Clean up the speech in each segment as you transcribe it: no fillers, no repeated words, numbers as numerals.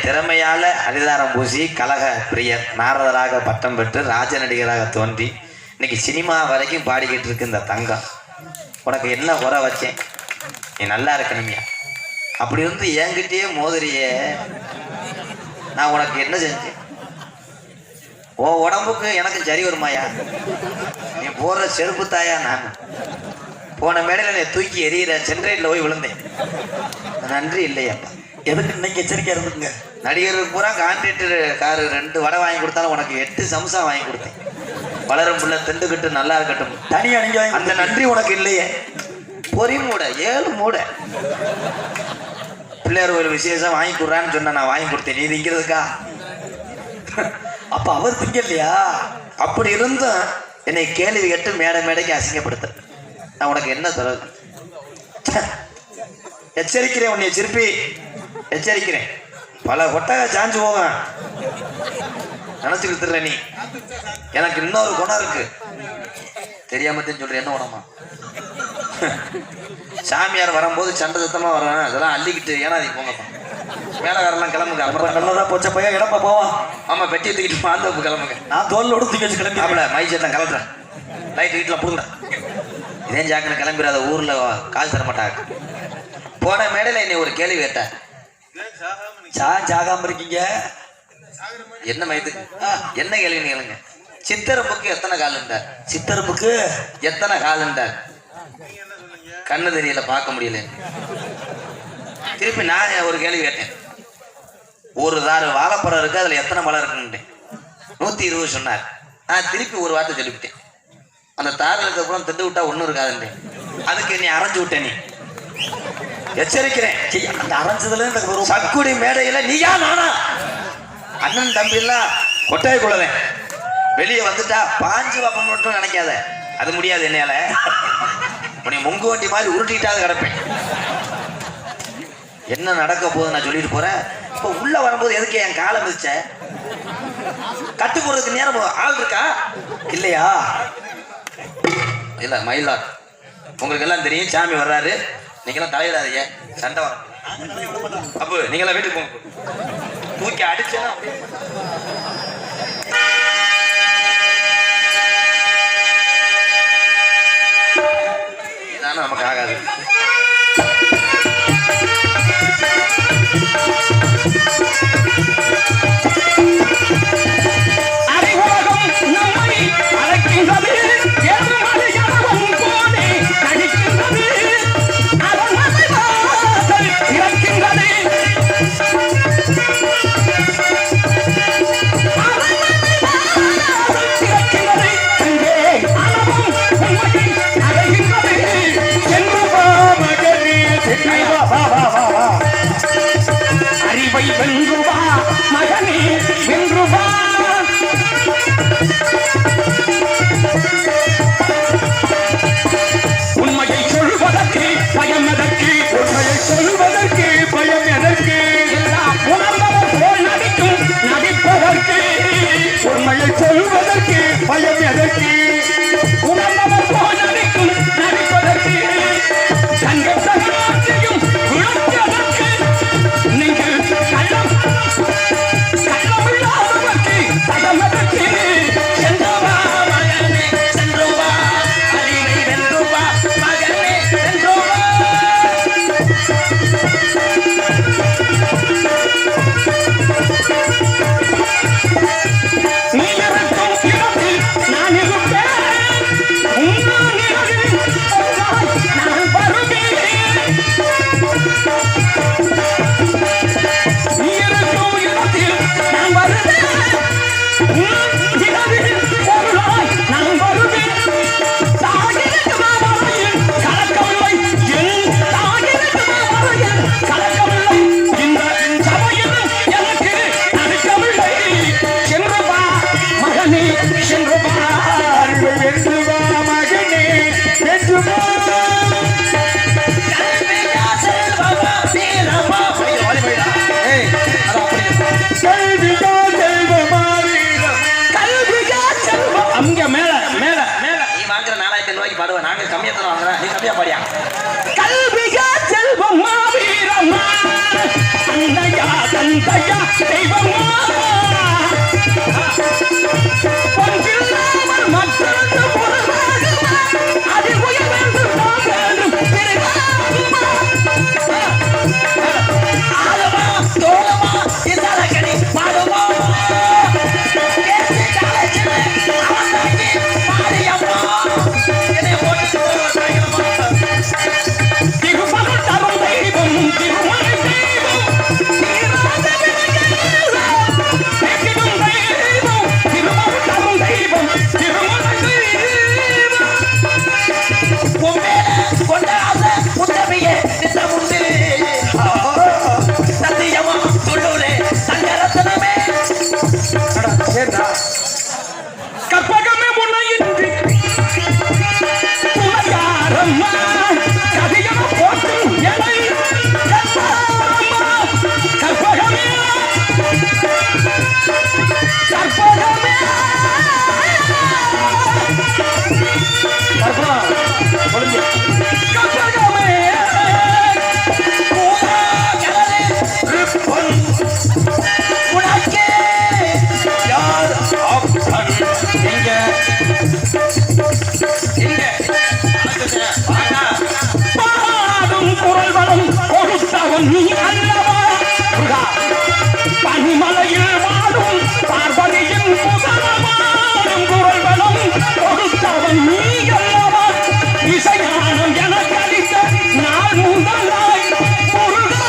திறமையால அரிதாரம் பூசி கழக பிரியர் நாரதராக பட்டம் பெற்று ராஜ நடிகராக தோன்றி இன்னைக்கு சினிமா வரைக்கும் பாடிக்கிட்டு இருக்கு இந்த தங்கம். உனக்கு என்ன குறை வச்சேன்? நீ நல்லா இருக்கணுமியா. அப்படி இருந்து என்கிட்டயே மோதிரியே, நான் உனக்கு என்ன செஞ்சேன்? ஓ உடம்புக்கு எனக்கு சரி வருமாயா? நீ போடுற செருப்பு தாயா? நான் போன மேடையில் நீ தூக்கி எறிகிற சென்ட்ரைட்ல போய் விழுந்தேன். நன்றி இல்லையாப்பா. எதுக்கு இன்னைக்கு எச்சரிக்கையா இருந்துங்க. நடிகருக்கு பூரா கான்ட்ராக்டர் காரு 2 வடை வாங்கி கொடுத்தாலும் உனக்கு 8 சம்சா வாங்கி கொடுத்தேன். வளரும் புள்ள திண்டுக்கிட்டு நல்லா இருக்கட்டும். தனியா நீங்க அந்த நன்றி உனக்கு இல்லையே. பொறி மூட 7 மூட பிள்ளையார் ஒரு விசேஷம் வாங்கி கொடுறான்னு சொன்ன, நான் வாங்கி கொடுத்தேன். நீ திங்கிறதுக்கா? அப்ப அவர் திங்க இல்லையா? அப்படி இருந்தும் என்னை கேள்வி கேட்டு மேடைக்கு அசிங்கப்படுத்த நான் உனக்கு என்ன தரது? எச்சரிக்கிறேன், உன்னை சிரிப்பி எச்சரிக்கிறேன். பல கொட்டகை சாஞ்சு போவேன் நினைச்சுக்கிட்டு நீ. எனக்கு இன்னொரு குணம் இருக்கு, தெரியாமத்தையும் சொல்றேன். என்ன குணமா? சாமியார் வரும்போது சண்டை சத்தமா வர்றேன், அதெல்லாம் அள்ளிக்கிட்டு ஏனாதி போங்கப்பா. மேலகாரெல்லாம் கிளம்புங்க. அப்புறம் நல்லதா போச்ச பையன் இடப்பா போவா. ஆமா, பெட்டி தூக்கிட்டு மாந்தப்பு கிளம்புங்க. நான் தோல்ல தூக்கி வச்சு கிளம்பி அப்பல மைச்சேட்டம் கிளம்புறேன். லைட் வீட்டில் புடுங்க. இதே ஜாக்கிர கிளம்பிடாத, ஊர்ல காசு தர மாட்டாங்க. போன மேடையில என்னை ஒரு கேள்வி கேட்ட. சாகாம இருக்கீங்க என்ன மயத்து? என்ன கேள்வி கேளுங்க. சித்தரப்புக்கு எத்தனை கால் இருந்தார்? சித்தரப்புக்கு எத்தனை கால் இருந்தார்? கண்ணு தெரியல, பார்க்க முடியல. திருப்பி நான் ஒரு கேள்வி கேட்டேன். ஒரு தாறு வாழைப்பழம் இருக்கு, அதுல எத்தனை பழம் இருக்குன்னு 120 சொன்னார். நான் திருப்பி ஒரு வார்த்தை சொல்லிவிட்டேன். அந்த தாரில் இருக்கிறப்புறம் திண்டு விட்டா ஒன்றும் இருக்காதுன்னு. அதுக்கு நீ அரைஞ்சு விட்ட. நீ எச்சரிக்கிறேன். அந்த அரைஞ்சதுல சக்குடி மேடையில நீயா நானா? அண்ணன் தம்பி எல்லாம் கொட்டாய்க்குள்ளதேன். வெளியே வந்துட்டா பாஞ்சு வாப்பம் மட்டும் நினைக்காத, அது முடியாது. என்னையால உன்னை முங்கு வண்டி மாதிரி உருட்டிட்டாது கிடப்பேன். என்ன நடக்க போகுது நான் சொல்லிட்டு போறேன். இப்போ உள்ள வரும்போது எதுக்கு என் காலை மிதிச்ச? கட்டு போறதுக்கு நேரம் ஆள் இருக்கா இல்லையா? இல்ல மயிலாட், உங்களுக்கு எல்லாம் தெரியும். சாமி வர்றாரு, நீங்களாம் தலையிடாதீங்க, சண்டை வர. அப்போ நீங்களாம் வீட்டுக்கு போங்க. தூக்கி அடிச்சேன்னா இதான நமக்கு ஆகாது. வென்றுவா மகனே வென்றுவா. உண்மையை சொல்வதற்கு பயம் எதற்கு? உண்மையை சொல்வதற்கு பயம் எதற்கு? எல்லாம் உணர்ந்தவர் போல் நடிக்கும் நடிப்பதற்கு. உண்மையை சொல்வதற்கு பயம் எதற்கு? உணர்ந்தவர் போல் நடிக்கும் நடிப்பதற்கு. தங்கத்தையும் விழுந்ததற்கு நீங்கள் கள்ளமில்லாதவர்க்கு தகமதற்கு. சென்றுவா மகனே சென்றுவா, அறிவை வென்றுவா மகனே சென்றுவா. நீ இருக்கும் இடத்தில் நான் இருப்பேன், உன்னால் நிழலில் நான் வருவேன். நான் வருவேன், நான் வருவேன். தாகிருக்கு மாமலையில் கலக்கமில்லை, என் தாகிருக்கு மாமலையில் கலக்கமில்லை. இந்த சபையில் எனக்கு நடுக்கமில்லை. சென்று வா மகனே சென்று வா, வென்று வா மகனே வென்று வா. அங்க மேல மேல மேல நீ வாங்குற 4500 ரூபாய்க்கு பாடுவேன். நாங்க கம்மியா தான் வாங்குறேன், நீ கம்மியா பாடியா? கல்விகா செல்வம் மாவீரமா அன்னையா தந்தையா தெய்வமா ஒன்றில்லாமல் மற்றொன்று பொருளாகுமா அதில் உயர் வேண்டும் நான் வேண்டும் பிறகாகுமா ஆழமா தோளமா இசலக்கணி பாடுமா பேசி காலேஜில் அவன் தாங்கி மாரியம்மா என்னை போட்டு திருமகள் தரும் தெய்வம் திருமலை தெய்வம் தீராத வினைகள் தேக்கிடும் தெய்வம் திருமகள் தரும் தெய்வம் திருமலை தெய்வம் உம்மேல கொண்ட ஆசை உத்தமையே நித்தமுண்டு சத்தியமா சொல்லுரே சங்கரத்தனமே சரிடா கற்பகமே முனையின்றி புலையாரம்மா கதியம போற்றும் எனை கற்பகமே கற்பகமே கற்பனா ஒழுங்கு கற்பகமே பூமா கலரே ரிப்பன் உனக்கே யார் அப்பன் எங்க பாடும் குரல் வளம் கொடுத்தவன் நீ அல்லவா முருகா பனிமலையில் வாழும் பார்வதியின் முதலமாடும் குரல் வளம் கொடுத்தவன் நீ அல்லவா இசையானம் எனக்கு அளித்த நாள் முதலாய் முருகா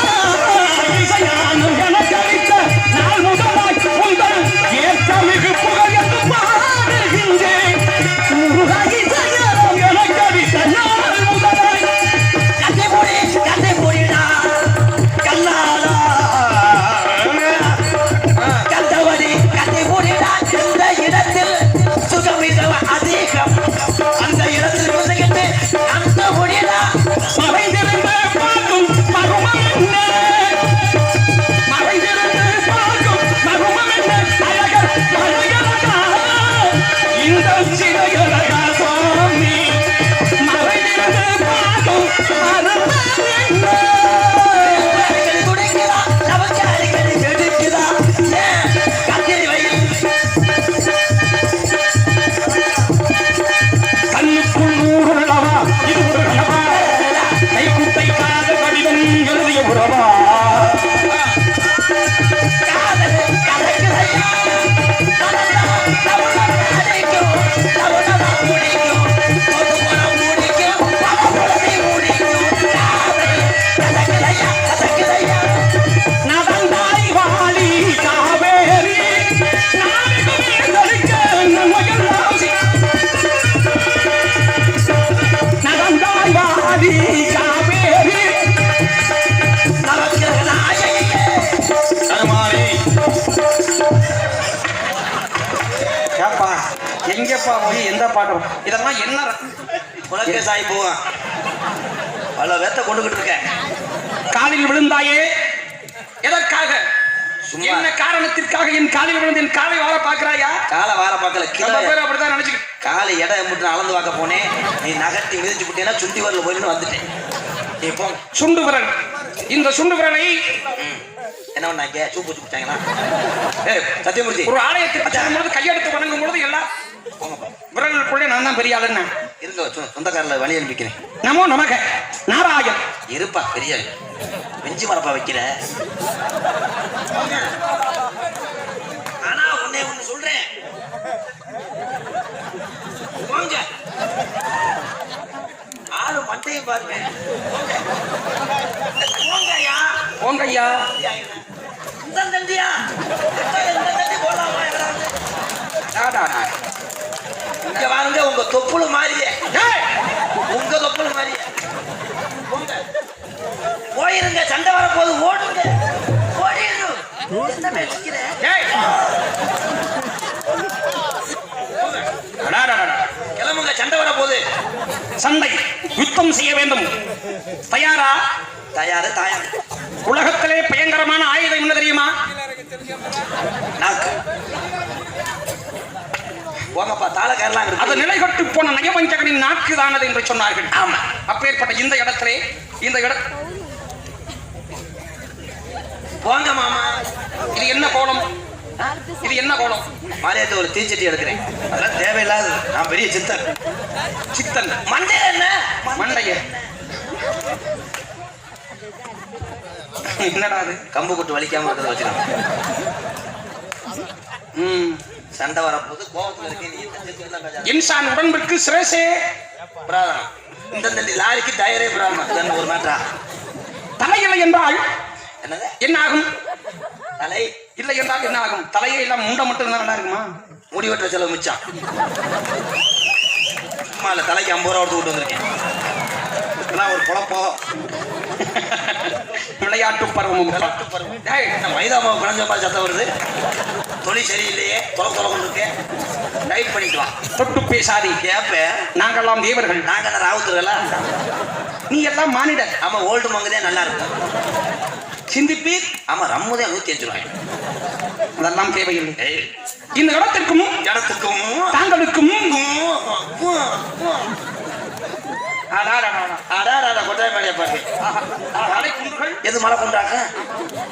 இசையானம் எனக்கு அளித்த நாள் முதலாய் உங்கள் ஏற்றமிகு புகழ் என்று பாடுகின்றேன் முருகா இசையானம் எனக்கு அளித்த நாள் முதலாய் கதை போடிடா கல்லாலா கந்தவடி கதை போடிடா எந்த இடத்தில் சுகமிதவ அதிகம் அந்த இடத்தில் விழுந்துகிட்டு அந்த முடிடா மறைந்திருந்து பார்க்கும் மருமம் என்ன மறைந்திருந்து பார்க்கும் மருமம் என்ன அழகர் அழகரகா இந்த சிறையழகா சுவாமி மறைந்திருந்து பார்க்கும் மருமம் என்ன அடிக்கடி துடிக்கிறா நமக்கு அடிக்கடி வெடிக்கிறா கத்திரி வயல் கண்ணுக்குள் ஊருள்ளவா இது ஒரு கனவா கைக்குட்டை காத கடிதம் எழுதிய உறவா காதல் கலக்குதையா நடந்தாய் வாழி காவேரி நாடுகளே தடுக்க நம்மையெல்லாம் நடந்தாய் வாழி காவேரி நடக்கிற நாயகியே தருமாறி ஏப்பா எங்கப்பா போய் எந்த பாட்டம் இதெல்லாம் என்ன உனக்கே சாய் போவான் பல வேத்த கொண்டுகிட்டு இருக்கேன் காலில் விழுந்தாயே எதற்காக சும்மா. என்ன காரணத்திற்காக என் காலில் விழுந்து என் காலை வாழ பாக்குறாயா காலை வார பார்க்கல நம்ம கிலோ பேர் அப்படித்தான் நினைச்சுக்கிட்டு காலை இடம் எம்பிட்டு அளந்து பார்க்க போனேன் நீ நகர்த்தி மிதிச்சு விட்டேன்னா சுண்டி வரல போயிருந்து வந்துட்டேன் நீ போ சுண்டு விரல் இந்த சுண்டு விரலை என்ன பண்ணாங்க சூப்பு வச்சுட்டாங்களா சத்தியமூர்த்தி ஒரு ஆலயத்திற்கு செல்லும் பொழுது கையெடுத்து வணங்கும் பொழுது எல்லாம் போங்கப்பா விரலுக்குள்ளே நான் தான் பெரிய ஆளுன்னு இருங்க சொந்தக்காரில் வழி அனுப்பிக்கிறேன் நமோ நமக நாராயண் இருப்பா பெரிய ஆளு. வெஞ்சி மரப்பா வைக்கிற ஆனா உன்னை ஒண்ணு சொல்றேன் போங்க ஆளு மண்டையும் பாருங்க போங்கய்யா போங்க ஐயா இந்த தண்டியா இந்த தண்டி போடலாமா இங்க வாங்க உங்க தொப்புள மாதிரியே உங்க தொப்புள மாதிரியே போங்க போயிருங்க சண்டை வரப்போது ஓடுங்க ஓடிடும் என்ன பேசிக்கிற கிளம்புங்க சண்டை வரப்போகுது சண்டை யுத்தம் செய்ய வேண்டும் தயாரா தயாரு தயாரு உலகத்திலே பயங்கரமான ஆயுதம் என்ன தெரியுமா நாக்கு போங்கப்பா தாளக்காரலாம் அது இருக்கு நிலைகட்டு போன நயவஞ்சகனின் நாக்குதானது என்று சொன்னார்கள் ஆமா அப்பேற்பட்ட இந்த இடத்திலே இந்த இட போங்க மாமா. இது என்ன கோலம்? இது என்ன கோலம்? மாரியாத்த ஒரு தீச்சட்டி எடுக்கிறேன். அதெல்லாம் தேவையில்லாது. நான் பெரிய சித்தன். சித்தன் மண்டையில என்ன? மண்டைய என்னடா அது? கம்பு கொட்டு வலிக்காம இருக்கிறத வச்சுக்கலாம். சண்டை வரப்போது கோபத்துல இருக்கேன். நீ இந்த சித்தன் தான் இன்சான் உடம்பிற்கு சிரசே பிராதம். இந்த லாரிக்கு டயரே பிராதம். ஒரு மேட்டரா? தலையில்லை என்றால் என்னது? என்ன ஆகும்? தலை இல்லை என்றால் என்ன ஆகும்? தலையே எல்லாம் முண்டை மட்டும் இருந்தா நல்லா இருக்குமா? முடி வெட்டுற செலவு மிச்சம். சும்மா இல்லை, தலைக்கு 50 ரூபா கொடுத்து வந்திருக்கேன். இதெல்லாம் ஒரு குழப்பம். விளையாட்டு பருவம். டேய், என்ன மைதா மாவு பிணைஞ்ச மாதிரி சத்தம் வருது? தொழில் சரியில்லையே, தொலை இருக்கேன். டைப் பண்ணிட்டு வா. தொட்டு பேசாதி. கேப்பேன். நாங்கெல்லாம் தேவர்கள். நாங்க என்ன ராவுத்துறல? நீ எல்லாம் மானிட. ஆமா, ஓல்டு மங்கதே நல்லா இருக்கும். சிந்திப்பீர். ஆமா, ரம்முதே 105 ரூபாய். அதெல்லாம் தேவையில்லை. இந்த இடத்திற்கும் தாங்களுக்கும் கொட்டாய மேலே பாரு. எது மழை குண்டாக்க?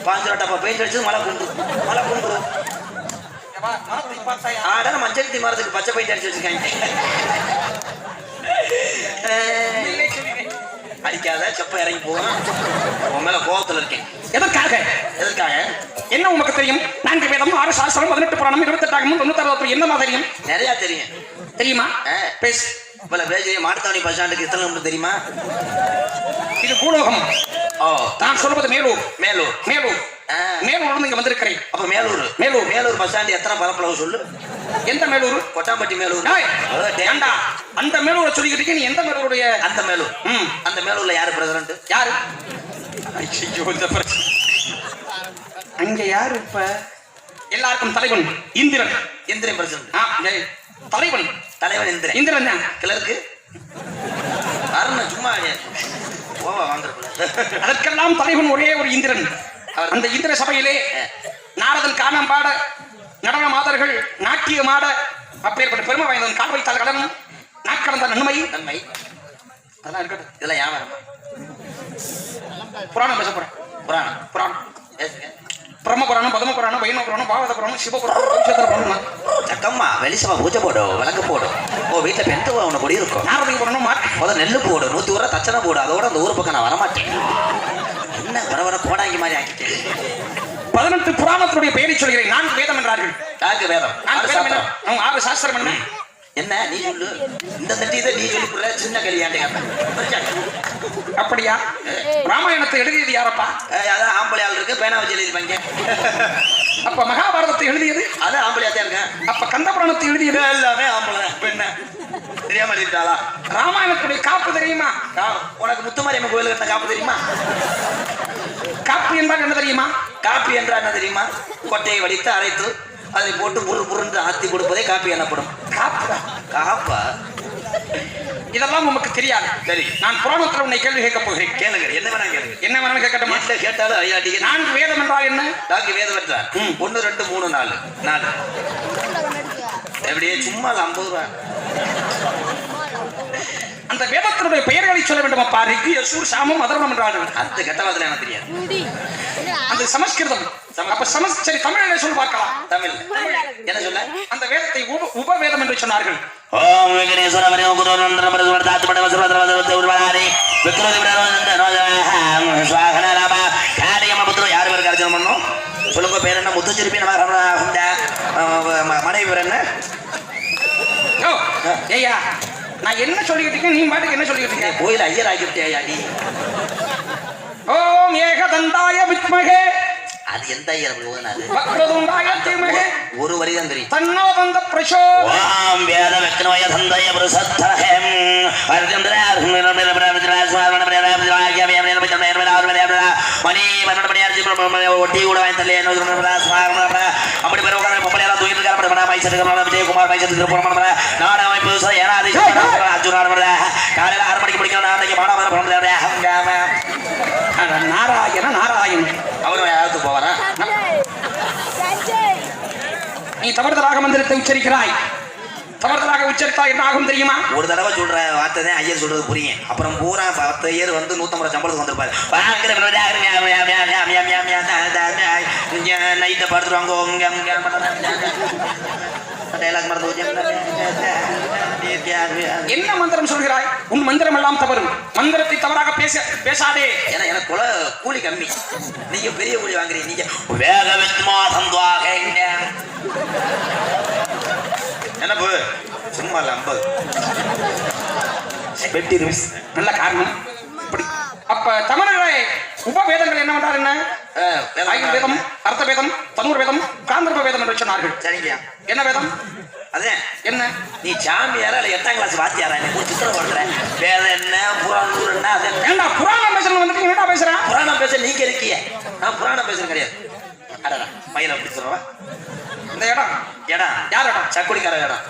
5 ரூபா பெயிண்ட் அடிச்சது மழை குண்டு. மழை குண்டு மஞ்சள் மரத்துக்கு பச்சை பெயிண்ட் அடிச்சு வச்சிருக்காங்க. அடிக்காத, செப்ப இறங்கி போவேன். உன் மேல கோபத்துல இருக்கேன். எதற்காக? என்ன உனக்கு தெரியும்? 4 வேதம், 6 சாஸ்திரம், 18 புராணம், 28 ஆகமும், 96 என்னமா தெரியும்? நிறைய தெரியும். தெரியுமா? பேசு. இவ்வளவு பேசி மாட்டுத்தாவணி பஸ் ஸ்டாண்டுக்கு எத்தனை கிலோமீட்டர் தெரியுமா? இது பூலோகம். ஓ, நான் சொல்வது மேலூர். மேலூர். மேலூர். மேலூர் இங்க வந்திருக்கிறேன். அப்ப மேலூர் பஸ் ஸ்டாண்ட் எத்தனை பரப்பளவு சொல்லு? எந்த மேலூர்? கொட்டாம்பட்டி மேலூர். ஏண்டா அந்த மேலூரை சொல்லிக்கிட்டு நீ எந்த மேலூருடைய? அந்த மேலூர். அந்த மேலூர்ல யாரு பிரசிடண்ட்? யாரு? அங்க யாரு இப்ப? எல்லாருக்கும் தலைவன் இந்திரன். இந்திரன் பிரசிடண்ட். தலைவன் இந்திரன். இந்திரன் தான். கிளர்க்கு அருண் சும்மா ஓவா வாங்குறது. அதற்கெல்லாம் தலைவன் ஒரே ஒரு இந்திரன். அந்த இந்திர சபையிலே நாரதன் காணம் பாட, நடன மாதர்கள் நாட்டியம் ஆட, அப்பேற்பட்ட பெருமை வாய்ந்தவன் கால் வைத்தால் கடனும் நாட்கடந்த நன்மை. அதெல்லாம் இருக்கட்டும். இதெல்லாம் யாரும் புராணம் பேச போறேன். புராணம் பிரம்ம புராணம், பதம புராணம், வைணவ புராணம், பாகவத புராணம், சிவ புராணம். சக்கம்மா வெளிசமா பூஜை போடும், விளக்கு போடும். வீட்டுல பெண் ஒண்ணு கொடி இருக்கும். நாரதிக்கு போடணும். முதல் நெல்லு போடு, 100 ரூபா தச்சனை போடு. அதோட அந்த ஊர் பக்கம் நான் வரமாட்டேன். என்ன வர கோடாங்கி மாதிரி ஆக்கிட்டேன். 18 புராணத்தினுடைய பெயரை சொல்கிறேன். 4 வேதம் என்றார்கள். 4 வேதம். 6 சாஸ்திரம் என்ன? என்ன நீ சொல்லு. இந்த தட்டியதை நீ சொல்லி கொடுற. சின்ன கல்யாண்டி அப்படியா? ராமாயணத்தை எழுதியது யாரப்பா? அதான் ஆம்பளை ஆள் இருக்கு, பேனா வச்சு எழுதிப்பாங்க. அப்ப மகாபாரதத்தை எழுதியது? அதான் ஆம்பளையாத்தான் இருக்கேன். அப்ப கந்த புராணத்தை எழுதியது? எல்லாமே ஆம்பளை. பெண்ண தெரியாம எழுதிட்டாளா? ராமாயணத்துடைய காப்பு தெரியுமா? உனக்கு முத்துமாரியம்மன் கோயில் கட்டின காப்பு தெரியுமா? காப்பு என்றால் என்ன தெரியுமா? காப்பி என்றால் என்ன தெரியுமா? கொட்டையை வடித்து அரைத்து அதை போட்டு புரு ஆத்தி கொடுப்பதே காப்பி எனப்படும். காப்பா? இதெல்லாம் உமக்கு தெரியாது. சரி, நான் புராணத்தில் உன்னை கேள்வி கேட்க போகிறேன். கேளுங்க. என்ன வேணா கேளுங்க. என்ன வேணா கேட்கட்டுமா? கேட்டாலும் ஐயாட்டிக்கு. 4 வேதம் என்றால் என்ன? 4 வேதம் என்றால் 1 2 3 4 எப்படியே சும்மா 50 ரூபா. அந்த வேதத்தினுடைய பெயர்களை சொல்ல வேண்டும். அப்பா ரிக்கு, யசூர், சாமம், அதர்வனம் என்றார்கள். அந்த கெட்டவாதல எனக்கு தெரியாது. அது சமஸ்கிருதம். அப்ப சரி, தமிழில் சொல்லி பார்க்கலாம். தமிழ் என்ன சொல்ல? அந்த வேதத்தை உபவேதம் என்று சொன்னார்கள். ஓம் விக்னேஸ்வர வரி குருநந்தன பரசுவர தாத்பட வசவதவத உர்வாரி விக்ரோதி விரவந்த ஸ்வாகனராம காரியம புத்ரோ. யார் பேருக்கு அர்ச்சனை பண்ணணும் சொல்லுங்க. பேர் என்ன? முத்துச்சிருப்பி மனைவி பேர் என்ன? ஏய்யா, நான் என்ன சொல்லிக்கிட்டு இருக்கேன், நீ பாட்டுக்கு என்ன சொல்லிக்கிட்டு இருக்கேன்? கோயில் ஐயர் ஆகிவிட்டியா நீ? ஓம் ஏகதந்தாய வித்மகே. அது எந்த ஐயர் அப்படி ஓதுனாரு? வக்ரதுண்டாய தீமகே. ஒரு வரி தான் தெரியும். தன்னோ தந்த பிரசோ. ஓம் வேத விக்னோய தந்தய பிரசத்தஹம் அர்ஜந்தர மணி மன்னபடியார் ஒட்டி கூட வாய்த்தலே அப்படி பெருமாள் தூக்கிட்டு இருக்காரு. மைசூர் விஜயகுமார் மைசூர் திருப்பூர் நாட அமைப்பு ஏனாதி காலையில் 6 மணிக்கு முடிக்கணும். நாளைக்கு மாணவர் நாராயணன் அவரும் யாருக்கு போவாரா? நீ தவறுதலாக மந்திரத்தை உச்சரிக்கிறாய். தவறுதலாக உச்சரித்தா என்ன ஆகும் தெரியுமா? ஒரு தடவை சொல்ற வார்த்தை தான் ஐயர் சொல்றது புரியும். அப்புறம் பூரா 10 ஐயர் வந்து 150 சம்பளத்துக்கு வந்திருப்பாரு. நைட்டை படுத்துருவாங்க டைலாக் மறந்து என்ன மந்திரம் சொல்கிறாய்? உன் மந்திரம் எல்லாம் தவறு. மந்திரத்தை தவறாக பேசாதே. ஏன்னா எனக்கு கூலி கம்மி, நீங்க பெரிய கூலி வாங்குறீங்க. நீங்க வேக வெத்துமா தந்துவாக என்ன போ சும்மா இல்ல 50 நல்ல காரணம். இப்படி அப்ப தமிழர்களே உபவேதங்கள் என்ன வந்தால் என்ன? வேதம், அர்த்த வேதம், தனுர் வேதம், காந்தர்ப வேதம் என்று சொன்னார்கள். சரிங்க. என்ன வேதம்? அதே என்ன நீ சாமியாரா இல்ல 8ஆம் கிளாஸ் வாத்தியாரா? நீ சித்திரம் பண்ற வேதம் என்ன புராணம் என்ன? அதே ஏண்டா புராணம் பேசுறது வந்துட்டு என்னடா பேசுறேன்? புராணம் பேச நீங்க இருக்கீங்க, நான் புராணம் பேசுறது கிடையாது. அடடா மயில அப்படி சொல்லுவா. இந்த இடம் யார் இடம்? சக்குடிக்கார இடம்.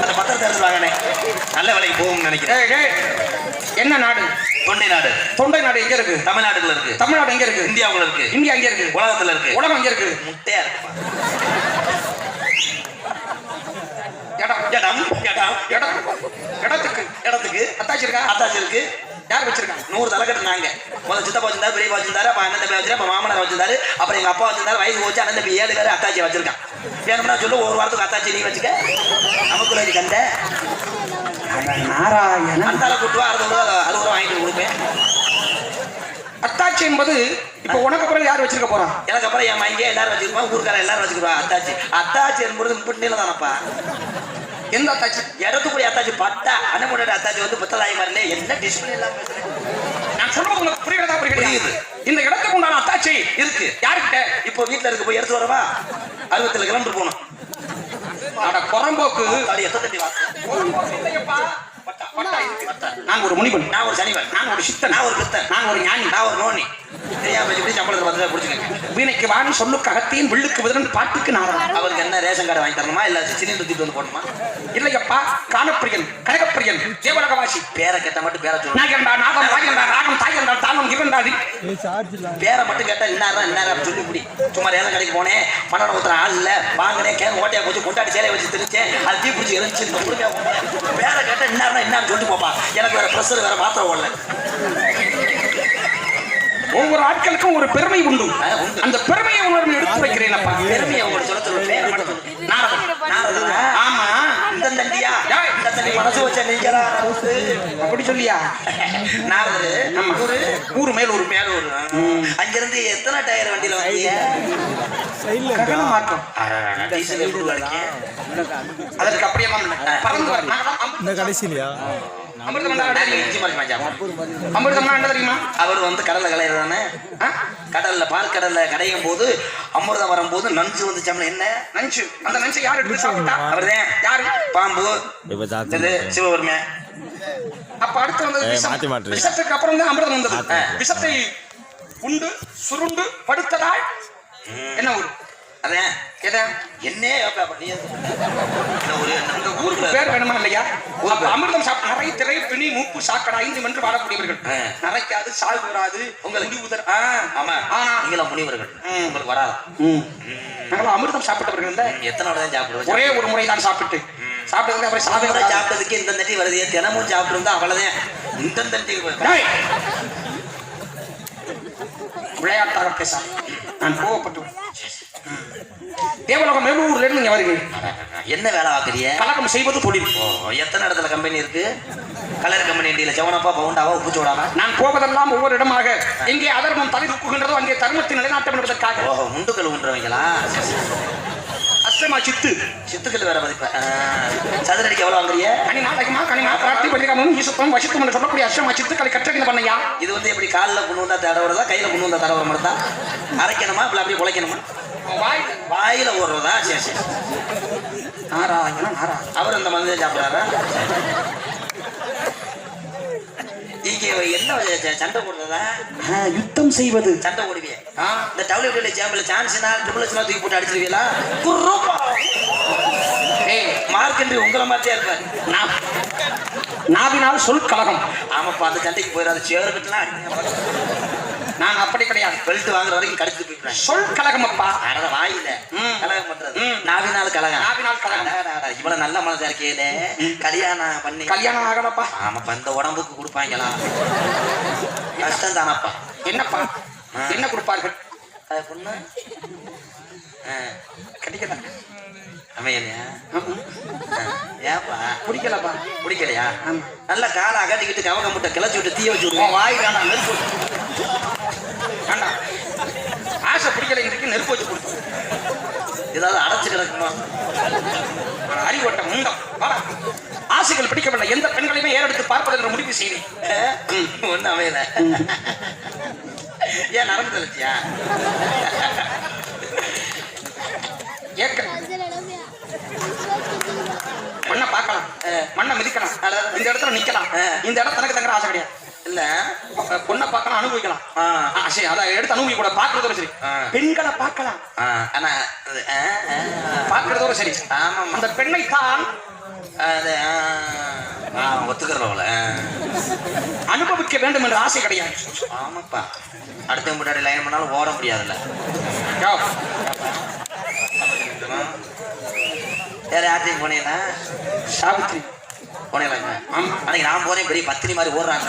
அந்த பத்திரத்தை எடுத்துவாங்கண்ணே, நல்ல வேலைக்கு போகும்னு நினைக்கிறேன். என்ன நாடு? தொண்டை நாடு. தொண்டை நாடு எங்க இருக்கு? தமிழ்நாட்டுல இருக்கு. தமிழ்நாடு எங்க இருக்கு? இந்தியாவுல இருக்கு. இந்தியா எங்க இருக்கு? உலகத்துல இருக்கு. உலகம் எங்க இருக்கு? முட்டையா இருக்கு. இடத்துக்கு அத்தாச்சி இருக்கா? அத்தாச்சி இருக்கு. யார் வச்சிருக்கா? 100 தலைக்கட்டு. நாங்க முதல்ல சித்தப்பா வச்சிருந்தாரு, பெரியப்பா வச்சிருந்தாரு, அப்ப அண்ணன் தம்பி வச்சிருந்தா, அப்ப மாமனார் வச்சிருந்தாரு, அப்புறம் எங்க அப்பா வச்சிருந்தாரு. வயசு போச்சு, அண்ணன் தம்பி 7 பேர் அத்தாச்சி வச்சிருக்கான். வேணும்னா சொல்லு, ஒரு வாரத்துக்கு அத்தாச்சி நீ வச்சுக்க. நமக்குள்ள கண்ட நாராயண அந்தால கூட்டுவா 60 ரூபா வாங்கிட்டு கொடுப்பேன். அத்தாச்சி என்பது இப்ப உனக்கு அப்புறம் யார் வச்சிருக்க போறான்? எனக்கு அப்புறம் என் மைங்க எல்லாரும் வச்சிருப்போம், ஊருக்கார எல்லாரும் வச்சுக்கிறோம். அத்தாச்சி அத்தாச்சி என்பது இப்படின்னு தானப்பா. எந்த அத்தாச்சி? இடத்துக்குரிய அத்தாச்சி பட்டா அண்ணன் அத்தாச்சி வந்து புத்ததாயி மாதிரிலே என்ன டிஸ்பிளே எல்லாம் பேசுறேன். நான் சொல்றது உங்களுக்கு புரியுறதா? புரியுது. இந்த இடத்துக்கு உண்டான அத்தாச்சி இருக்கு யாருக்கிட்ட? இப்போ வீட்டுல இருக்கு, போய் எடுத்து வரவா? 67 கிலோமீட்டர் போகணும். குரம்போக்கு நான் ஒரு முனிவன், நான் ஒரு சனிவன், நான் ஒரு சித்தன், நான் ஒரு பித்தன், நான் ஒரு ஞானி, நான் ஒரு நோனி. தெரியாம எப்படி சம்பளத்தை 10 ரூபாய் பிடிச்சிங்க. வீணைக்கு வாணி சொல்லுக்கு அகத்தியின் வில்லுக்கு விதன் பாட்டுக்கு நாராயணன். அவருக்கு என்ன ரேஷன் கார்டு வாங்கி தரணுமா இல்ல சிலிண்டர் தூக்கிட்டு வந்து போடணுமா? இல்லையப்பா, காணப்பிரியன், கனகப்பிரியன், தேவலகவாசி. பேரை கேட்டா மட்டும் பேரை சொல்லு. நாகண்டா நாகம் தாயண்டா ராகம் தாயண்டா தாளம் இரண்டாதி. பேரை மட்டும் கேட்டா இன்னாரா சொல்லி முடி. சும்மா ரேஷன் கடைக்கு போனேன், மண்ணெண்ண ஊத்துற ஆள் இல்ல, வாங்கினேன், கேன் ஓட்டையா போச்சு, கொண்டாடி சேலையை வச்சு திரிச்சேன், அது தீ பிடிச்சி எரிச்சு. பேரை கேட்டா இன்னாருன்னு சொல்லிட்டு போப்பா. எனக்கு வேற ப்ரெஷர் வேற மாத்திரை ஓடல. ஒவ்வொரு ஆட்களுக்கும் ஒரு பெருமை உண்டு. அந்த பெருமையை உணர்வு எடுத்து வைக்கிறேன். பெருமையை உங்களுக்கு சொல்ல சொல்லுவேன். நாரதன். ஆமா, இந்த தண்டியா இந்த தண்டி மனசு வச்ச நீங்களா அப்படி சொல்லியா? நாரதரு ஊரு மேலூர். அங்கிருந்து எத்தனை டயர் வண்டியில வந்தீங்க? மாற்றம் அதற்கு அப்படியே கடைசியா அவர் வந்து கடல்ல கலையிறானே, கடல்ல பால் கடல்ல கடையும் போது அமிர்தம் வரும்போது நஞ்சு வந்து சம்பளம். என்ன நஞ்சு? அந்த நஞ்சு யார் எடுத்து சாப்பிட்டா? அவர்தான். யாரு? பாம்பு, சிவபெருமே. அப்ப அடுத்து வந்து விஷத்துக்கு அப்புறம் தான் அமிர்தம் வந்தது. விஷத்தை உண்டு சுருண்டு படுத்ததால் என்ன ஊர்? அதான் என்ன ஊருக்கு பேர் வேணுமா இல்லையா? அமிர்தம் சாப்பிட்டு நிறைய திரை பிணி மூப்பு சாக்கடை 5 என்று வாழக்கூடியவர்கள். நிறைக்காது, சால் வராது, உங்களுக்கு உதர். ஆமா, நீங்களும் முனிவர்கள், உங்களுக்கு வராது. நாங்களும் அமிர்தம் சாப்பிட்டவர்கள் இல்ல. எத்தனை தான் சாப்பிடுவோம்? ஒரே ஒரு முறை தான் சாப்பிட்டு சாப்பிட்டதுக்கு அப்புறம் சாப்பிட்டதுக்கு இந்த தண்டி வருது. தினமும் சாப்பிட்டு இருந்தா அவ்வளவுதான். இந்த தண்டி விளையாட்டாக பேச நான் கோவப்பட்டு தேவலோகம் மேலூர்ல இருந்து நீங்க வருகிறீங்க. என்ன வேலை பார்க்குறீங்க? கலகம் செய்வது தொழில். எத்தனை இடத்துல கம்பெனி இருக்கு? கலர் கம்பெனி இண்டியில செவனப்பா பவுண்டாவா உப்பு சோடாமா? நான் போவதெல்லாம் ஒவ்வொரு இடமாக எங்கே அதர்மம் தலை தூக்குகின்றதோ அங்கே தர்மத்தை நிலைநாட்டம் என்பதற்காக. முண்டுக்கல் உண்டுறவங்களா? அஷ்டமா சித்துக்கள் வேற மதிப்ப. சதுரடிக்கு எவ்வளவு வாங்குறீங்க? கனிமா பிரார்த்தி பரிகாமம் ஈசுத்தம் வசித்தம் என்று சொல்லக்கூடிய அஷ்டமா சித்துக்களை கற்றறிந்து பண்ணையா. இது வந்து எப்படி காலில் கொண்டு வந்தா தடவுறதா, கையில கொண்டு வந்தா தடவுற மாதிரி தான்? அரைக்கணுமா இல்லை அப்படியே குலைக்கணுமா? வாயில ஓடுறதா? சரி சரி. நாராயண அவர் அந்த மருந்து சாப்பிடாரா? நீங்க என்ன சண்டை போடுறதா? யுத்தம் செய்வது. சண்டை போடுவிய? இந்த டபிள்யூபிள்யூ சாம்பிள் சான்ஸ்னா ட்ரிபிள்ஸ்லாம் தூக்கி போட்டு அடிச்சிருவீங்களா? மார்க்கென்று உங்களை மாதிரியா இருப்பார். நாவினால் சொல் கலகம். ஆமாப்பா, அந்த சண்டைக்கு போயிடாது. சேர் கட்டுலாம் நான் அப்படி கிடையாது. பெல்ட் வாங்குற வரைக்கும் கடிச்சு போயிடுறேன். சொல் கலகம் அப்பா. அட வாயில கலகம் பண்றது. நாவினால் கலகம். நாவினால் கலகம். இவ்வளவு நல்ல மனசா இருக்கேனே, கல்யாணம் பண்ணி கல்யாணம் ஆகலப்பா. ஆமாப்பா, இந்த உடம்புக்கு கொடுப்பாங்களா? கஷ்டம் தானப்பா. என்னப்பா என்ன கொடுப்பார்கள்? பொண்ணு கிடைக்கல. அமையலையா? ஏப்பா பிடிக்கலப்பா. பிடிக்கலையா? நல்ல காலை அகட்டிக்கிட்டு கவக முட்டை கிளச்சி விட்டு தீய வச்சு விடுவோம். வாய் வேணாம், நெருப்பு வேண்டாம். ஆசை பிடிக்கலைங்கிறதுக்கு நெருப்பு வச்சு கொடுத்து ஏதாவது அடைச்சு கிடக்குமா? அறிவட்ட முண்டம். ஆசைகள் பிடிக்கவில்லை. எந்த பெண்களையுமே ஏறெடுத்து பார்ப்பது என்ற முடிவு செய்தேன். ஒன்றும் அமையல. ஏன் நடந்து தெளிச்சியா? மண்ணை பார்க்கலாம், மண்ணை மிதிக்கலாம், இந்த இடத்துல நிக்கலாம். இந்த இடம் தனக்கு தங்குற ஆசை கிடையாது. இல்ல பொண்ணை பார்க்கலாம், அனுபவிக்கலாம். சரி, அதை எடுத்து அனுபவிக்க கூட பாக்குறதோட சரி. பெண்களை பார்க்கலாம், ஆனா பார்க்கறதோட சரி. ஆமா, அந்த பெண்ணை தான் ஒத்துக்கிறவங்கள அனுபவிக்க வேண்டும் என்ற ஆசை கிடையாது. ஆமாப்பா, அடுத்த முன்னாடி லைன் பண்ணாலும் ஓட முடியாதுல்ல. வேற யார்ட்டையும் போனீங்கன்னா சாவித்ரி போனீங்களாங்க? அன்னைக்கு நான் போனேன், பெரிய பத்தினி மாதிரி ஓடுறாங்க.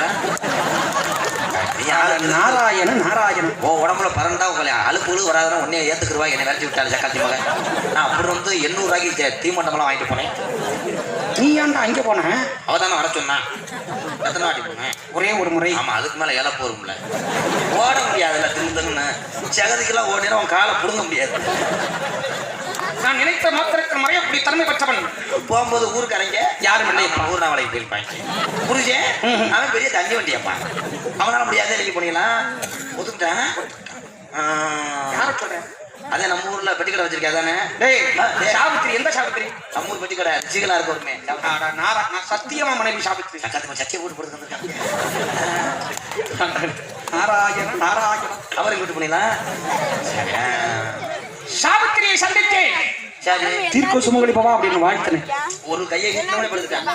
நாராயணன் நாராயணன் ஓ உடம்புல பறந்தா உங்களை அழுப்பு வராதுன்னா உடனே ஏத்துக்குருவா, என்னை விரட்டி விட்டாரு சக்காத்தி மகன். நான் அப்படி வந்து 800 ரூபாய்க்கு தீமண்டமெல்லாம் வாங்கிட்டு போனேன். நீ ஏன்டா அங்கே போன? அவதானே வர சொன்னான். எத்தனை வாட்டி போனேன்? ஒரே ஒரு முறை. ஆமா, அதுக்கு மேல இலை போரும்ல, ஓட முடியாதுல்ல. தின்னு செகதிக்கெல்லாம் ஓடினா உன் காலை புடுங்க முடியாது. நான் நினைத்த மாத்திரத்தில் மறையக்கூடிய தன்மை பெற்றவன். போகும்போது ஊருக்காரங்க யாரும் இல்லை, ஊர்னாவளைக்கு போயிருப்பாங்க. புரிஞ்சேன், அவன் பெரிய தண்ணி வண்டியப்பா, அவனால முடியாது. நீங்க போனீங்களா? ஒத்துக்கிட்டான். யார சொல்றேன்? அதே நம்ம ஊர்ல பெட்டி கடை வச்சிருக்கா தானே? சாவித்திரி. எந்த சாவித்திரி? நம்ம ஊர் பெட்டி கடை சீகலா இருக்குமே. நான் சத்தியமா மனைவி சாவித்திரி. சத்திய போட்டு போட்டு வந்துருக்காங்க. நாராயணன் நாராயணன். அவரை கூட்டு போனீங்களா? சாவித்திரியை சந்தித்தேன். சரி, தீர்க்க சுமங்கலி போவா அப்படின்னு வாழ்த்தினேன். ஒரு கையை இன்னொன்னு படுத்துட்டான்.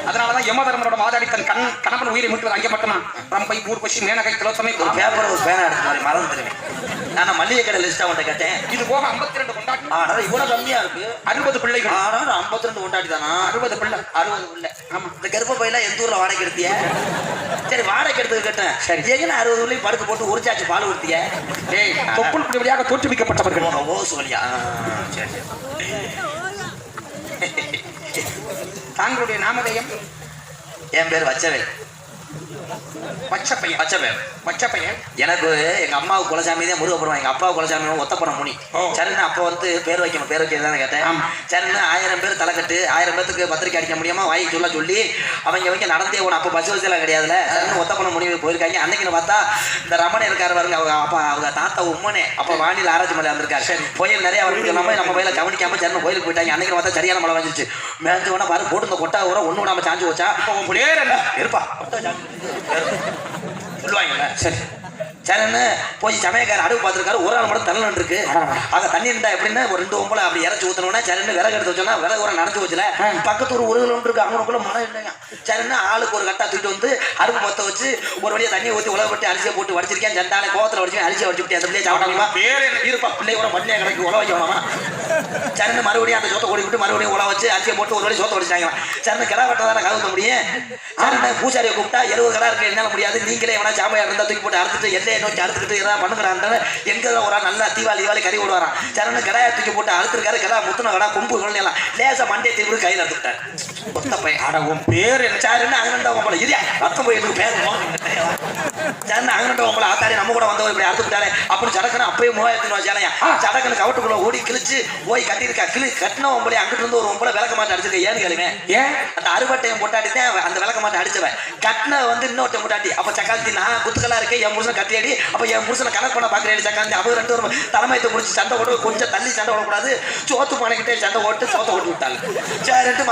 அதனாலதான் யமதர்மனோட மாதாடி தன் கணவன் உயிரை மீட்டுவது அங்கே மட்டுமா? ரம்பை ஊர்வசி மேனகை திலோத்தமை ஒரு பேப்பர் ஒரு பேனா எடுத்து மாதிரி மறந்து தெரியும். நான் மல்லிகை கடை லிஸ்ட் அவன்கிட்ட கேட்டேன். இது போக 52 கொண்டாடி. ஆனால் இவ்வளவு கம்மியா இருக்கு. 60 பிள்ளைகள். ஆனால் 52 கொண்டாடி தானா? 60 பிள்ளை. 60 பிள்ளை. ஆமா, இந்த கருப்ப பையில எந்த ஊர்ல வாடகை எடுத்திய? சரி, வாடகை எடுத்தது கேட்டேன். சரி, எங்கன்னா 60 ஊர்லயும் படுக்க போட்டு ஒரு சாச்சு பால் ஊத்திய? ஏய், தொப்புள் குடி வழியாக தோற்றுவிக்கப்பட்டவர்கள். ஓ சொல்லியா? சரி சரி. தாங்களுடைய நாமதேயம்? என் பேர் வச்சவேல். பச்சப்பையன். பச்சப்பையன். பச்சப்பையன். எனக்கு எங்க அம்மாவுக்கு குலசாமி தான் முருகப்புறம், எங்க அப்பாவுக்கு குலசாமி ஒத்தப்பன முனி. சரின்னு அப்போ வந்து பேர் வைக்கணும், பேர் வைக்கிறதானே கேட்டேன். சரின்னு 1000 பேர் தலைக்கட்டு, 1000 பேருக்கு பத்திரிக்கை அடிக்க முடியாம வாங்கி சொல்லி அவங்க நடந்தே போன. அப்போ பஸ் வசதியெல்லாம் கிடையாதுல. சரின்னு ஒத்தப்பன முனி போயிருக்காங்க. அன்னைக்குன்னு பார்த்தா இந்த ரமணன் இருக்காரு பாருங்க, அவங்க அப்பா அவங்க தாத்தா உம்மனே அப்போ வானிலை ஆராய்ச்சி மலை வந்திருக்காரு. சரி, புயல் நிறைய அவருக்கு நம்ம பயில கவனிக்காம சரின்னு கோயிலுக்கு போயிட்டாங்க. அன்னைக்கு பார்த்தா சரியான மழை வந்துச்சு. மேஞ்சு வேணா பாரு, போட்டு இந்த கொட்டா ஊற ஒண்ணு விடாம சாஞ்சு வச்சா இருப்பா சொல்லுவாங்கல்ல. சரி சரின்னு போய் சமயக்காரர் அடுப்பு பார்த்துருக்காரு. ஒரு ஆள் மட்டும் தள்ளு இருக்கு. அங்க தண்ணி இருந்தா எப்படின்னா ஒரு 2 ஒம்பளை அப்படி இறச்சி ஊத்தணும்னா சரின்னு விறகு எடுத்து வச்சோம்னா விறகு ஒரு நடந்து வச்சுல. பக்கத்து ஒரு கிலோமீட்டர் இருக்கு, அங்கனுக்குள்ள மழை இல்லைங்க. சரின்னு ஆளுக்கு ஒரு கட்டா தூக்கிட்டு வந்து அடுப்பு மொத்த வச்சு ஒரு வழியா தண்ணி ஊற்றி உலகப்பட்டு அரிசியை போட்டு வடிச்சிருக்கேன். சண்டான கோவத்தில் வடிச்சு அரிசியை வடிச்சுட்டு அந்த பிள்ளையை சாப்பிடாமா இருப்பா, பிள்ளை கூட மண்ணியை கடைக்கு உழ வைக்கணுமா? சரின்னு மறுபடியும் அந்த சோத்தை ஓடி விட்டு மறுபடியும் உழ வச்சு அரிசியை போட்டு ஒரு வழி சோத்தை வடிச்சாங்க. சரின்னு கிடா வெட்டதான கவுத்த முடியும். சரின்னு பூசாரியை கூப்பிட்டா 70 கடா இருக்கு, என்னால முடியாது, நீங்களே எவனா சாமையா இருந்தா தூக்கி போட்டு அறுத்துட்டு எல்லையை நோக்கி அறுத்துக்கிட்டு ஏதாவது பண்ணுங்கிறான். எங்க ஒரு நல்லா தீபாவளி கறி விடுவாரான். சரின்னு கடாயை தூக்கி போட்டு அழுத்திருக்காரு. கடா முத்துன கடா கொம்பு எல்லாம் லேசா மண்டே தீவிர கையில் எடுத்துக்கிட்டாரு. ஒத்த பையன். உன் பேர் என்ன? சரின்னு அங்கனண்டா உங்களை இரியா ரத்தம் போயிட்டு பேர் சரின்னு அங்கனண்டா உங்களை ஆத்தாரி நம்ம கூட வந்தவர் இப்படி அறுத்துக்கிட்டாரு அப்படின்னு சடக்குன்னு அப்பயே 3000 வச்சாலையா சடக்குன்னு கவட்டுக்குள்ள ஓடி கிழிச்சு போய் கட்டியிருக்கா. கட்டின உங்களை அங்கிட்டு இருந்து ஒரு உங்களை விளக்க மாட்டை அடிச்சிருக்க. ஏன்னு கேளுங்க, ஏன் அந்த அறுபட்டையும் பொட்டாட்டி தான் அந்த விளக்க மாட்டை அடிச்சவன். கட்டின வந்து இன்னொருத்த பொட்டாட்டி. அப்ப சக்காலத்தி நான் குத்துக்கலா இருக்கேன், என் புருஷன் கட்டியாடி. அப்ப என் புருஷனை கணக்கு பண்ண பாக்குறேன். சக்காந்தி அவங்க 2 பேரும் தலைமையத்தை முடிச்சு சண்டை ஓட்டு, கொஞ்சம் தள்ளி சண்டை ஓடக்கூடாது. சோத்து பானைக்கிட்டே சண்டை ஓட்டு சோத்த ஓட்டு விட்டாங்க. சரிட்டு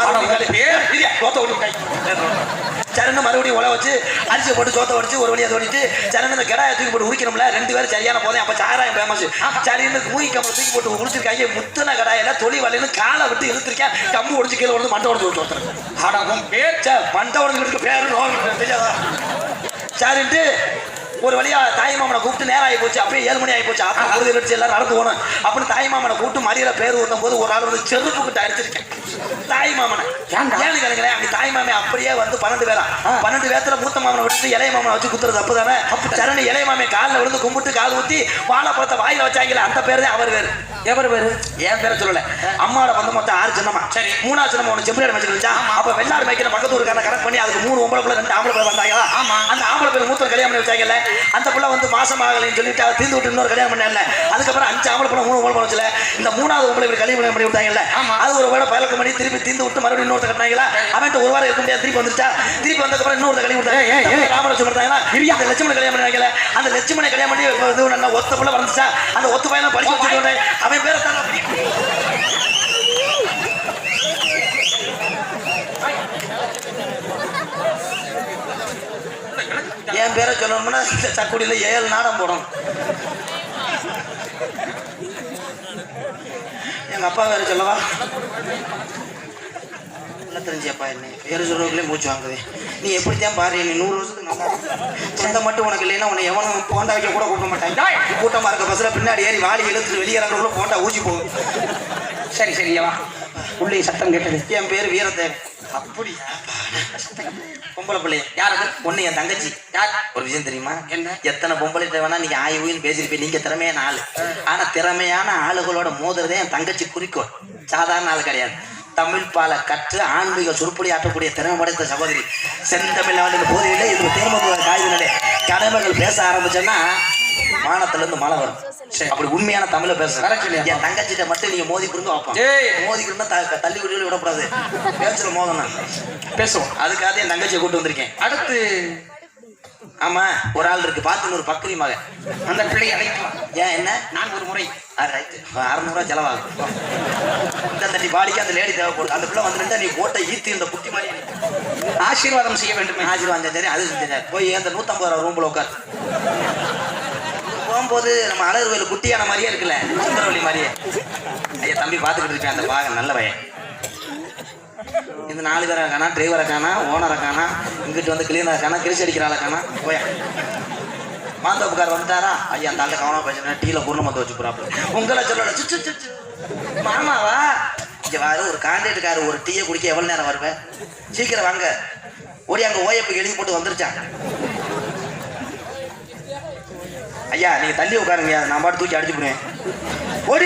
சோத்த ஓட்டு விட்டாங்க. சரின்னு மறுபடியும் உழ வச்சு அரிசியை போட்டு சோத்த வடிச்சு ஒரு வழியாக தோடிட்டு சரின்னு இந்த கடாயை தூக்கி போட்டு உரிக்கணும்ல. 2 பேரும் சரியான போதே. அப்ப சாராயம் ஃபேமஸ். சரின்னு மூங்கி கம்பை தூக்கி போட்டு உரிச்சிருக்காங்க. முத்தன கடாயில தொழில் வலையில காலை விட்டு இழுத்துருக்கேன். கம்பு ஒடிச்சு கீழே உடந்து மண்டை உடச்சு ஒருத்தர் பேர் மண்டை உடஞ்சு பேரு தெரியாதா? சரின்ட்டு ஒரு வழியா தாய் மாமனை கூப்பிட்டு நேரம் ஆகி போச்சு. அப்படியே 7 மணி ஆகி போச்சு. ஆத்தா பொழுது வச்சு எல்லாரும் நடந்து போனோம் அப்படின்னு தாய் மாமனை கூப்பிட்டு மறியல பேர் ஊற்றும் போது ஒரு ஆள் வந்து செருப்பு கிட்ட அடிச்சிருக்கேன் தாய் மாமனை. ஏன்னு கேளுங்களேன், அப்படி தாய் மாமே அப்படியே வந்து 12 பேரா 12 பேத்துல மூத்த மாமனை விட்டு இளைய மாமனை வச்சு குத்துறது தப்பு தானே. சரணி இளைய மாமே காலில் விழுந்து கும்பிட்டு கால் ஊத்தி வாழைப்பழத்தை வாயில வச்சாங்களே அந்த பேர் தான் அவர் பேரு. எவர் பேரு? என் பேரை சொல்லல. அம்மாவோட வந்து மொத்தம் 6 சின்னமா. சரி, 3ஆவது சின்னமா ஒன்று செம்பிளாடு வச்சுருந்துச்சா. அப்ப வெள்ளாடு மேய்க்கிற பக்கத்து ஊருக்கான கரெக்ட் பண்ணி அதுக்கு 3 பொம்பளை பிள்ளை 2 ஆம்பளை பிள்ளை வந்தாங்களா. அந்த ஆம்பளை பிள்ளை மூத்த கல்யாணம் பண்ணி வச்சாங்கல்ல, அந்த பிள்ளை வந்து மாசம் ஆகலைன்னு சொல்லிட்டு அவர் தீர்ந்து விட்டு இன்னொரு கல்யாணம் பண்ணல. அதுக்கப்புறம் 5 ஆம்பளை பிள்ளை 3 பொம்பளை வச்சுல இந்த 3ஆவது பொம்பளை இப்படி கல்யாணம் பண்ணி விட்டாங்கல்ல. அது ஒரு வேலை பழக்கம் பண்ணி திருப்பி தீர்ந்து விட்டு மறுபடியும் இன்னொருத்த கட்டினாங்களா. அவன்ட்டு ஒரு வாரம் இருக்க முடியாது, திருப்பி வந்துட்டா. திருப்பி வந்ததுக்கப்புறம் இன்னொருத்த கல்யாணம் விட்டாங்க. ராமலட்சுமி விட்டாங்களா. அந்த லட்சுமண கல்யாணம் பண்ணாங்கல்ல. அந்த லட்சுமண கல்யாணம் பண்ணி ஒத்த பிள்ளை வளர்ந்துச்சா. அந்த ஒத்த பையனை படிக்க வச்சுட்டு அவன் பேரை தான் என் பேரை சொல்லணும்னா இந்த சக்குடியில 7 நாடம் போடும். எங்க அப்பா வேற சொல்லவா தெரிஞ்சப்பா என்ன பேரு சொல்றதுக்குள்ளே மூச்சு வாங்குது. நீ எப்படித்தான் பாரு, நீ 100 வருஷத்துக்கு நல்லா சொந்த மட்டும் உனக்கு இல்லைன்னா உன்னை எவனும் போண்டா வைக்க கூட கூட்ட மாட்டாங்க. கூட்டமா இருக்க பஸ்ல பின்னாடி ஏறி வாடி இழுத்துட்டு வெளியேறக்குள்ள போண்டா ஊசி போகும். சரி சரியா உள்ளே சத்தம் கேட்டது. என் பேரு வீரத்தேவன். அப்படியா? பொம்பளை பிள்ளைய யார்? அது ஒண்ணு என் தங்கச்சி. யார்? ஒரு விஷயம் தெரியுமா? என்ன? எத்தனை பொம்பளை வேணா நீங்க ஆய் ஊயின்னு பேசிருப்பீங்க. நீங்க திறமையான ஆளு. ஆனா திறமையான ஆளுகளோட மோதுறதே என் தங்கச்சி குறிக்கோள். சாதாரண ஆள் கிடையாது. தமிழ் பால கற்று ஆன்மீக சுருப்படி ஆற்றக்கூடிய திறமை படைத்த சகோதரி. செந்தமிழ் வந்து போதையில இது தேர்மத்துவ காய்கறிகளே கடமைகள் பேச ஆரம்பிச்சோன்னா வானத்துல இருந்து மழை வரும். அப்படி உண்மையான தமிழ பேச என் தங்கச்சிட்ட மட்டும் நீங்க மோதி புரிந்து வைப்போம். மோதிக்கணும்னா தள்ளி குடிகளை விடக்கூடாது. பேசுற மோதணும் பேசுவோம். அதுக்காக என் தங்கச்சியை கூட்டு வந்திருக்கேன். அடுத்து ஆமா ஒரு ஆள் இருக்கு பாத்துன்னு ஒரு பக்ரி மகன். அந்த பிள்ளை அழைக்கலாம். ஏன் என்ன? நான் ஒரு முறை 600 ரூபா செலவாகும். இந்த தட்டி பாடிக்கு அந்த லேடி தேவைப்படுது. அந்த பிள்ளை வந்துட்டு நீ கோட்டை ஈத்து இந்த குட்டி மாதிரி ஆசீர்வாதம் செய்ய வேண்டும். ஆசீர்வாதம் சரி அது செஞ்சார். போய் அந்த 150 ரூபா ரூம்ல உட்கார். போகும்போது நம்ம அழகு கோயில் குட்டியான மாதிரியே இருக்குல்ல, சுந்தரவள்ளி மாதிரியே. ஐயா தம்பி பார்த்துக்கிட்டு இருக்கேன். அந்த பாகம் நல்ல பையன். இந்த 4 பேரை காணா, டிரைவரை காணா, ஓனரை காணா, இங்கிட்டு வந்து கிளீனரை காணா, கிரிசி அடிக்கிற ஆளை காணா. போயா மாந்தோப்புக்கார் வந்துட்டாரா? ஐயா அந்த ஆள்கிட்ட கவனமா பேசுறேன். டீல பூர்ணம் வந்து வச்சு போறாப்புல. உங்களை சொல்லல சுச்சு மாமாவா இங்க வாரு. ஒரு கான்ட்ராக்டுக்காரு ஒரு டீயை குடிக்க எவ்வளவு நேரம் வருவேன்? சீக்கிரம் வாங்க. ஓடி அங்க ஓஎப்பு எழுதி போட்டு வந்துருச்சான். ஐயா நீங்க தள்ளி உட்காருங்க, நான் பாட்டு தூக்கி அடிச்சு போடுவேன். ஓடி